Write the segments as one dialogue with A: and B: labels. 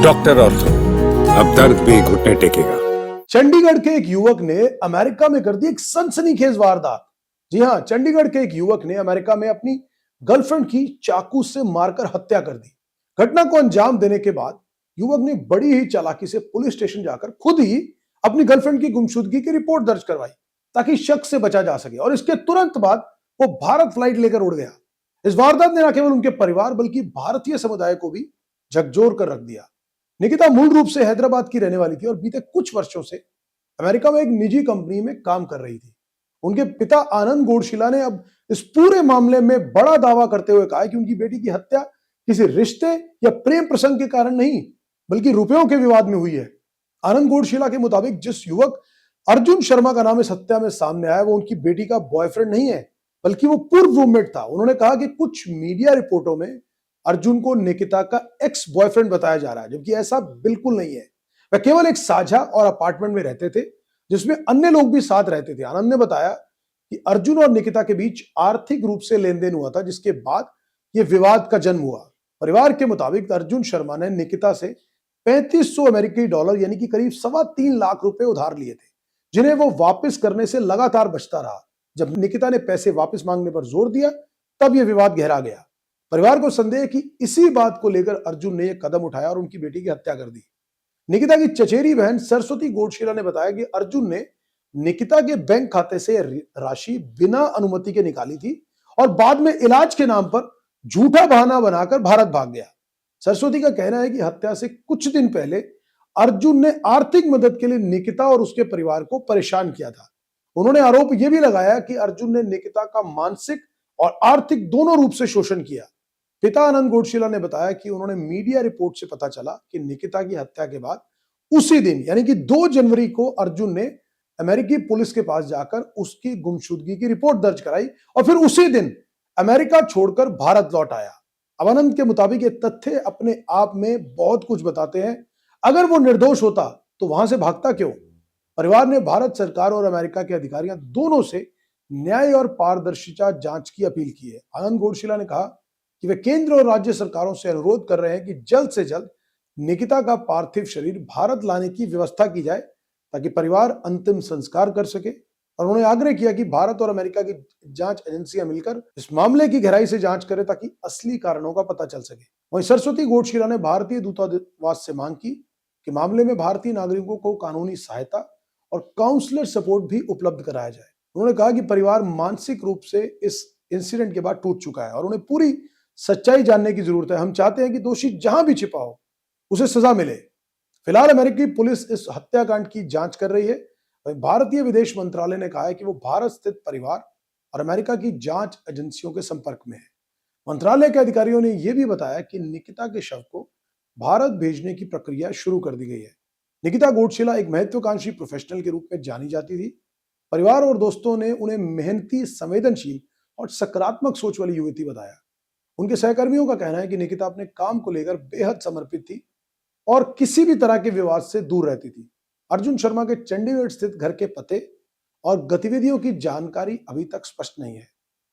A: Doctor और अब दर्द भी घुटने टेकेगा।
B: चंडीगढ़ के एक युवक ने अमेरिका में कर दी एक सनसनीखेज वारदात। जी हां, चंडीगढ़ के एक युवक ने अमेरिका में अपनी गर्लफ्रेंड की चाकू से मारकर हत्या कर दी। घटना को अंजाम देने के बाद युवक ने बड़ी ही चालाकी से पुलिस स्टेशन जाकर खुद ही अपनी गर्लफ्रेंड की गुमशुदगी की रिपोर्ट दर्ज करवाई ताकि शक से बचा जा सके, और इसके तुरंत बाद वो भारत फ्लाइट लेकर उड़ गया। इस वारदात ने न केवल उनके परिवार बल्कि भारतीय समुदाय को भी झकझोर कर रख दिया। निकिता मूल रूप से हैदराबाद की रहने वाली थी और बीते कुछ वर्षों से अमेरिका में एक निजी कंपनी में काम कर रही थी। उनके पिता आनंद गोडशिला ने अब इस पूरे मामले में बड़ा दावा करते हुए कहा कि उनकी बेटी की हत्या किसी रिश्ते या प्रेम प्रसंग के कारण नहीं बल्कि रुपयों के विवाद में हुई है। आनंद गोडशिला के मुताबिक जिस युवक अर्जुन शर्मा का नाम इस हत्या में सामने आया वो उनकी बेटी का बॉयफ्रेंड नहीं है बल्कि वो पूर्व रूममेट था। उन्होंने कहा कि कुछ मीडिया रिपोर्टों में अर्जुन को निकिता का एक्स बॉयफ्रेंड बताया जा रहा है, जबकि ऐसा बिल्कुल नहीं है। वह केवल एक साझा और अपार्टमेंट में रहते थे जिसमें अन्य लोग भी साथ रहते थे। आनंद ने बताया कि अर्जुन और निकिता के बीच आर्थिक रूप से लेन देन हुआ था जिसके बाद यह विवाद का जन्म हुआ। परिवार के मुताबिक अर्जुन शर्मा ने निकिता से 3500 अमेरिकी डॉलर यानी कि करीब 3.25 लाख रुपए उधार लिए थे, जिन्हें वो वापस करने से लगातार बचता रहा। जब निकिता ने पैसे वापस मांगने पर जोर दिया तब यह विवाद गहरा गया। परिवार को संदेह है कि इसी बात को लेकर अर्जुन ने यह कदम उठाया और उनकी बेटी की हत्या कर दी। निकिता की चचेरी बहन सरस्वती गोडशिला ने बताया कि अर्जुन ने निकिता के बैंक खाते से राशि बिना अनुमति के निकाली थी और बाद में इलाज के नाम पर झूठा बहाना बनाकर भारत भाग गया। सरस्वती का कहना है कि हत्या से कुछ दिन पहले अर्जुन ने आर्थिक मदद के लिए निकिता और उसके परिवार को परेशान किया था। उन्होंने आरोप यह भी लगाया कि अर्जुन ने निकिता का मानसिक और आर्थिक दोनों रूप से शोषण किया। पिता आनंद गोडशिला ने बताया कि उन्होंने मीडिया रिपोर्ट से पता चला कि निकिता की हत्या के बाद उसी दिन यानी कि 2 जनवरी को अर्जुन ने अमेरिकी पुलिस के पास जाकर उसकी गुमशुदगी की रिपोर्ट दर्ज कराई और फिर उसी दिन अमेरिका छोड़कर भारत लौट आया। अब आनंद के मुताबिक ये तथ्य अपने आप में बहुत कुछ बताते हैं। अगर वो निर्दोष होता तो वहां से भागता क्यों? परिवार ने भारत सरकार और अमेरिका के अधिकारियों दोनों से न्याय और पारदर्शिता जांच की अपील की है। आनंद गोडशिला ने कहा कि वे केंद्र और राज्य सरकारों से अनुरोध कर रहे हैं कि जल्द से जल्द निकिता का पार्थिव शरीर भारत लाने की व्यवस्था की जाए ताकि परिवार अंतिम संस्कार कर सके, और उन्होंने आग्रह किया कि भारत और अमेरिका की जांच एजेंसियां मिलकर इस मामले की गहराई से जांच करें ताकि असली कारणों का पता चल सके। वहीं सरस्वती गोडशिला ने भारतीय दूतावास से मांग की कि मामले में भारतीय नागरिकों को कानूनी सहायता और काउंसलर सपोर्ट भी उपलब्ध कराया जाए। उन्होंने कहा कि परिवार मानसिक रूप से इस इंसिडेंट के बाद टूट चुका है और उन्हें पूरी सच्चाई जानने की जरूरत है। हम चाहते हैं कि दोषी जहां भी छिपा हो उसे सजा मिले। फिलहाल अमेरिकी पुलिस इस हत्याकांड की जांच कर रही है। भारतीय विदेश मंत्रालय ने कहा है कि वो भारत स्थित परिवार और अमेरिका की जांच एजेंसियों के संपर्क में है। मंत्रालय के अधिकारियों ने यह भी बताया कि निकिता के शव को भारत भेजने की प्रक्रिया शुरू कर दी गई है। निकिता गोडशिला एक महत्वाकांक्षी प्रोफेशनल के रूप में जानी जाती थी। परिवार और दोस्तों ने उन्हें मेहनती, संवेदनशील और सकारात्मक सोच वाली युवती बताया। उनके सहकर्मियों का कहना है कि निकिता अपने काम को लेकर बेहद समर्पित थी और किसी भी तरह के विवाद से दूर रहती थी। अर्जुन शर्मा के चंडीगढ़ स्थित घर के पते और गतिविधियों की जानकारी अभी तक स्पष्ट नहीं है।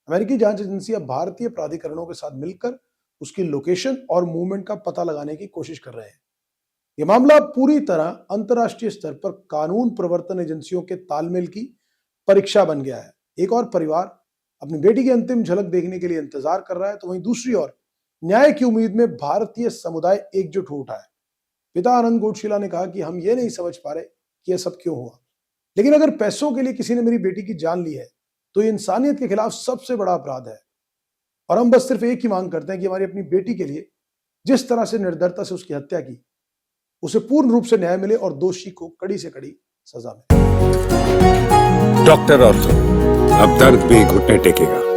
B: अमेरिकी जांच एजेंसी अब भारतीय प्राधिकरणों के साथ मिलकर उसकी लोकेशन और मूवमेंट का पता लगाने की कोशिश कर रहे हैं। यह मामला पूरी तरह अंतर्राष्ट्रीय स्तर पर कानून प्रवर्तन एजेंसियों के तालमेल की परीक्षा बन गया है। एक और परिवार अपनी बेटी की अंतिम झलक देखने के लिए इंतजार कर रहा है, तो वहीं दूसरी ओर न्याय की उम्मीद में भारतीय समुदाय एकजुट हो उठा है। पिता आनंद गोडशिला ने कहा कि हम ये नहीं समझ पा रहे कि यह सब क्यों हुआ, लेकिन अगर पैसों के लिए किसी ने मेरी बेटी की जान ली है तो ये इंसानियत के खिलाफ सबसे बड़ा अपराध है, और हम बस सिर्फ एक ही मांग करते हैं कि हमारी अपनी बेटी के लिए जिस तरह से निर्दयता से उसकी हत्या की उसे पूर्ण रूप से न्याय मिले और दोषी को कड़ी से कड़ी सजा मिले।
A: डॉक्टर और अब दर्द भी घुटने टेकेगा।